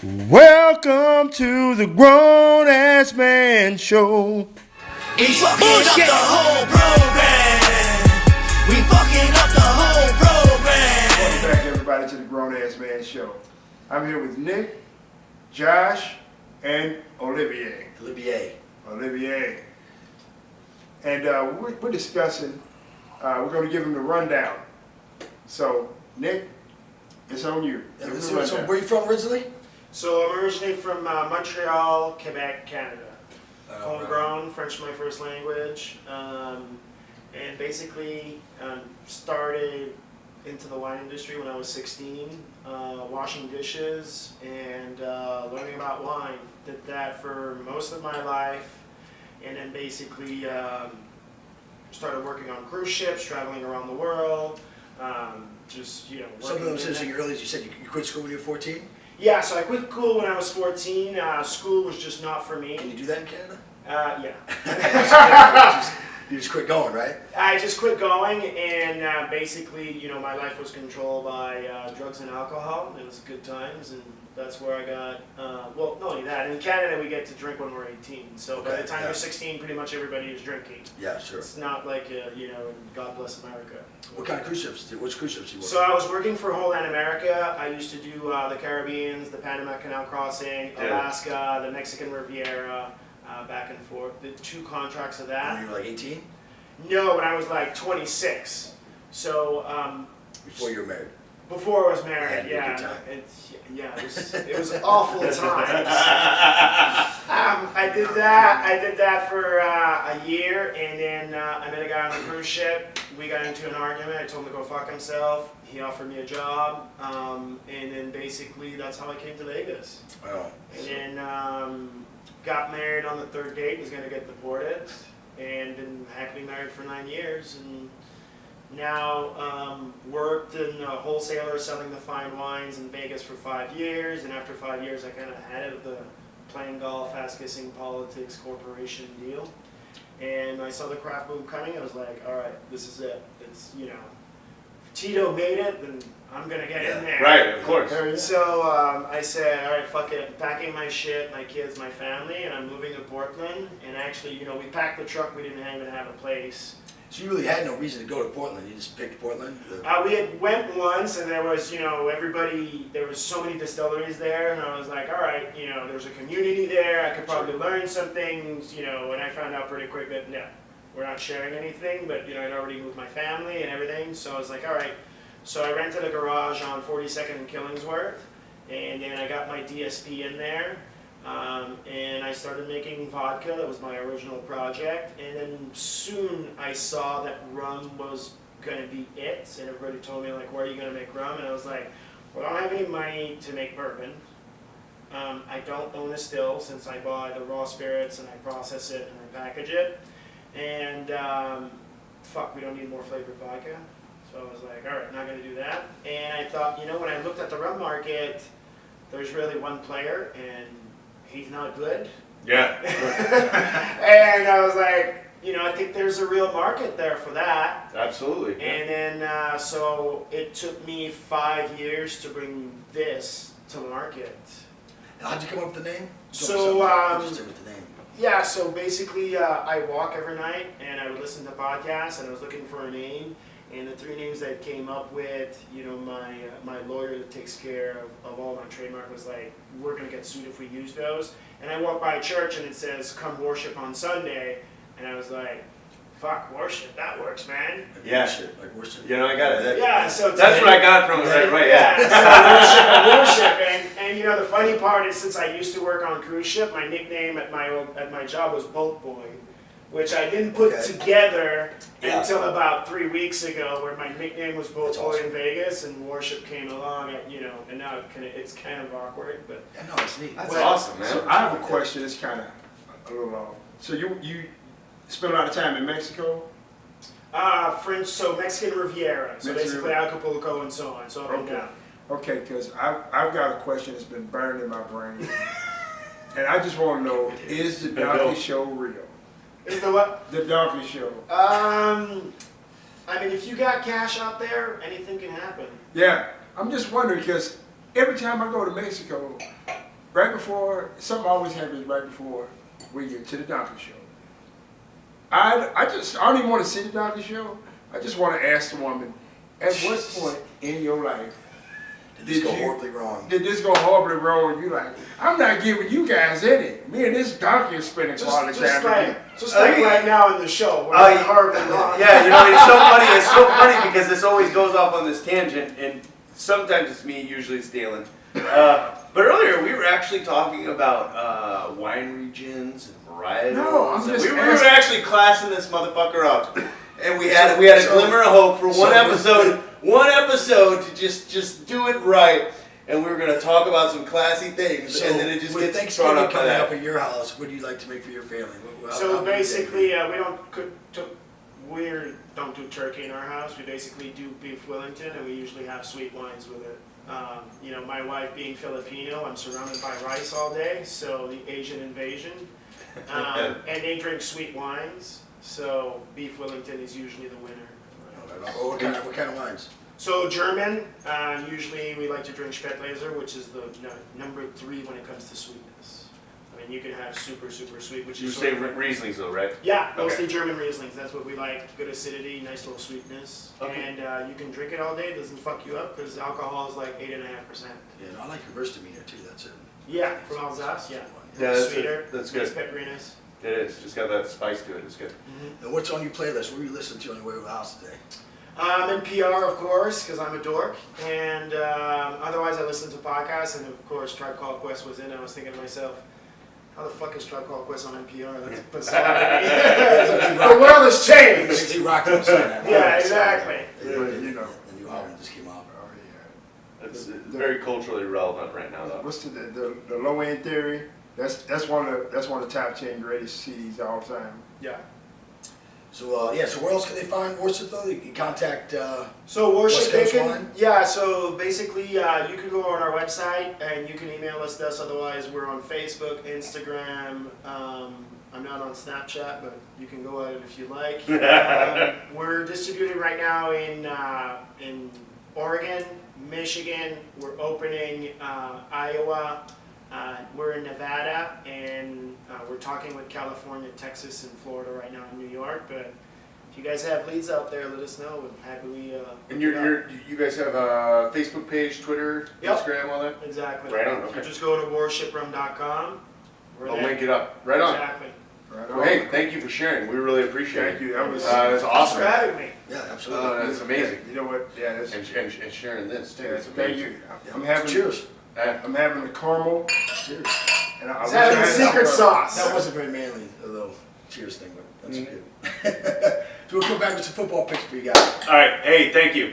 Welcome to the Grown Ass Man Show. We fucking up the whole program. We fucking up the whole program. Welcome back, everybody, to the Grown Ass Man Show. I'm here with Nick, Josh, and Olivier. And we're discussing, we're going to give him the rundown. So, Nick, it's on you. So where are you from originally? So I'm originally from Montreal, Quebec, Canada. Homegrown, French my first language, and basically started into the wine industry when I was 16, washing dishes and learning about wine. Did that for most of my life, and then basically started working on cruise ships, traveling around the world. Some of those things in your early, you said you quit school when you were 14? Yeah, so I quit school when I was 14. School was just not for me. Can you do that in Canada? Yeah. You just quit going, right? I just quit going, and basically, my life was controlled by drugs and alcohol. It was good times, and that's where I got, well, not only that, in Canada we get to drink when we're 18. So by the time you're 16, pretty much everybody is drinking. Yeah, sure. It's not like, God bless America. What kind of cruise ships? Which cruise ships you work? So I was working for Homeland America. I used to do the Caribbean, the Panama Canal crossing, Alaska, the Mexican Riviera, back and forth. The 2 contracts of that. When you were like 18? No, when I was like 26. So Before you were married? Before I was married, it was awful times. I did that for a year, and then I met a guy on the cruise ship. We got into an argument. I told him to go fuck himself. He offered me a job, and then basically that's how I came to Vegas. Wow. And then got married on the 3rd date. Was going to get deported, and been happily married for 9 years, and now worked in a wholesaler selling the fine wines in Vegas for 5 years, and after 5 years I kind of had it with the playing golf, ass-kissing politics, corporation deal. And I saw the craft boom coming. I was like, all right, this is it. It's, if Tito made it, then I'm going to get in there. Right, of course. So I said, all right, fuck it. I'm packing my shit, my kids, my family, and I'm moving to Portland. And actually, we packed the truck. We didn't even have a place. So you really had no reason to go to Portland. You just picked Portland? We had went once, and there was, everybody, there was so many distilleries there, and I was like, all right, there's a community there, I could probably learn some things, and I found out pretty quick that, no, we're not sharing anything, but, I'd already moved my family and everything, so I was like, all right. So I rented a garage on 42nd and Killingsworth, and then I got my DSP in there. And I started making vodka. That was my original project, and then soon I saw that rum was going to be it, and everybody told me, like, where are you going to make rum? And I was like, well, I don't have any money to make bourbon. I don't own a still, since I buy the raw spirits and I process it and I package it, and we don't need more flavored vodka. So I was like, all right, not going to do that. And I thought, when I looked at the rum market, there's really one player, and he's not good. Yeah. And I was like, I think there's a real market there for that. Absolutely. And then, so it took me 5 years to bring this to market. And how'd you come up with the name? So, with the name. Yeah, so basically I walk every night and I would listen to podcasts, and I was looking for a name. And the 3 names that I came up with, my lawyer that takes care of all my trademark was like, we're going to get sued if we use those. And I walk by a church and it says, come worship on Sunday. And I was like, fuck, worship, that works, man. Yeah. Like worship. I got it. Yeah, so that's what I got from it, right? Yeah, so worship. And the funny part is, since I used to work on cruise ship, my nickname at my job was Boat Boy, which I didn't put together until about 3 weeks ago, where my nickname was Boat Boy in Vegas, and worship came along, and now it's kind of awkward, but no, it's neat. That's awesome, man. So I have a question. It's kind of a little long. So you spent a lot of time in Mexico? French, so Mexican Riviera, so basically Acapulco and so on, so up and down. Okay, because I've got a question that's been burned in my brain, and I just want to know: is the donkey show real? Is the what? The donkey show. If you got cash out there, anything can happen. Yeah, I'm just wondering because every time I go to Mexico, something always happens right before we get to the donkey show. I don't even want to see the donkey show. I just want to ask the woman, at what point in your life Did this go horribly wrong? did this go horribly wrong? And you like, I'm not giving you guys any. Me and this donkey is spending quality time together. Just like right now in the show. We're Oh, horribly wrong. Yeah, you know, it's so funny. It's so funny because this always goes off on this tangent, and sometimes it's me, usually it's Dalen. But earlier we were actually talking about wine regions and varietals. No, I'm and just we were asking. actually classing this motherfucker up, and we had a glimmer of hope for one episode to just do it right, and we were gonna talk about some classy things, So and then it just with gets Thanksgiving brought up by coming up that. at your house, what do you like to make for your family? So basically, we don't do turkey in our house. We basically do beef Wellington, and we usually have sweet wines with it. You know, my wife being Filipino, I'm surrounded by rice all day, so the Asian invasion. And they drink sweet wines, so beef Wellington is usually the winner. What kind of wines? So German, usually we like to drink Spätlese, which is the number 3 when it comes to sweetness. I mean, you can have super, super sweet, which You is say sort of, Rieslings though, right? yeah, mostly Okay. German Rieslings. That's what we like. Good acidity, nice little sweetness, Okay. and you can drink it all day. It doesn't fuck you up because alcohol is like 8.5%. Yeah, no, I like your Gewürztraminer too. That's it. Yeah, from Alsace. Yeah, Yeah, that's sweeter. that's nice good. pepperiness. It is. Just got that spice to it. It's good. And what's on your playlist? What are you listening to on your way to the house today? NPR, of course, because I'm a dork, and otherwise I listen to that's, and of course Tribe Called Quest was in, and I was thinking to myself, how the fuck is Tribe Called Quest on NPR? That's bizarre. The world has changed! They rock on that. Yeah, exactly. You know. The new album just came out. Oh, yeah. It's very culturally relevant right now, though. What's the low end theory? That's one of the top 10 greatest CDs of all time. Yeah. So so where else can they find Worship though? You can contact. So Worship, West they Coast can, Wine? yeah, so basically you can go on our website and you can email us this, otherwise we're on Facebook, Instagram, I'm not on Snapchat, but you can go at it if you like. We're distributed right now in Oregon, Michigan, we're opening Iowa, we're in Nevada, and we're talking with California, Texas, and Florida right now, in New York, but if you guys have leads out there, let us know, and happily And you guys have a Facebook page, Twitter, Yep. Instagram, all that? Exactly. Right on, You okay. just go to worshiprum.com. We're I'll there. link it up. Right on. Exactly. Right Well, hey, thank you for sharing. We really appreciate Thank it. you. That was That's Thanks awesome. for having me. Yeah, absolutely. That's amazing. You know what? Yeah, that's. And sharing this too. Yeah, It's thank amazing. you. Yeah. I'm having. Cheers. I'm having the caramel. Cheers. And I It's wish I having had the secret some- sauce. That wasn't very manly, a little cheers thing, but that's good. So we'll come back with some football picks for you guys. All right. Hey, thank you.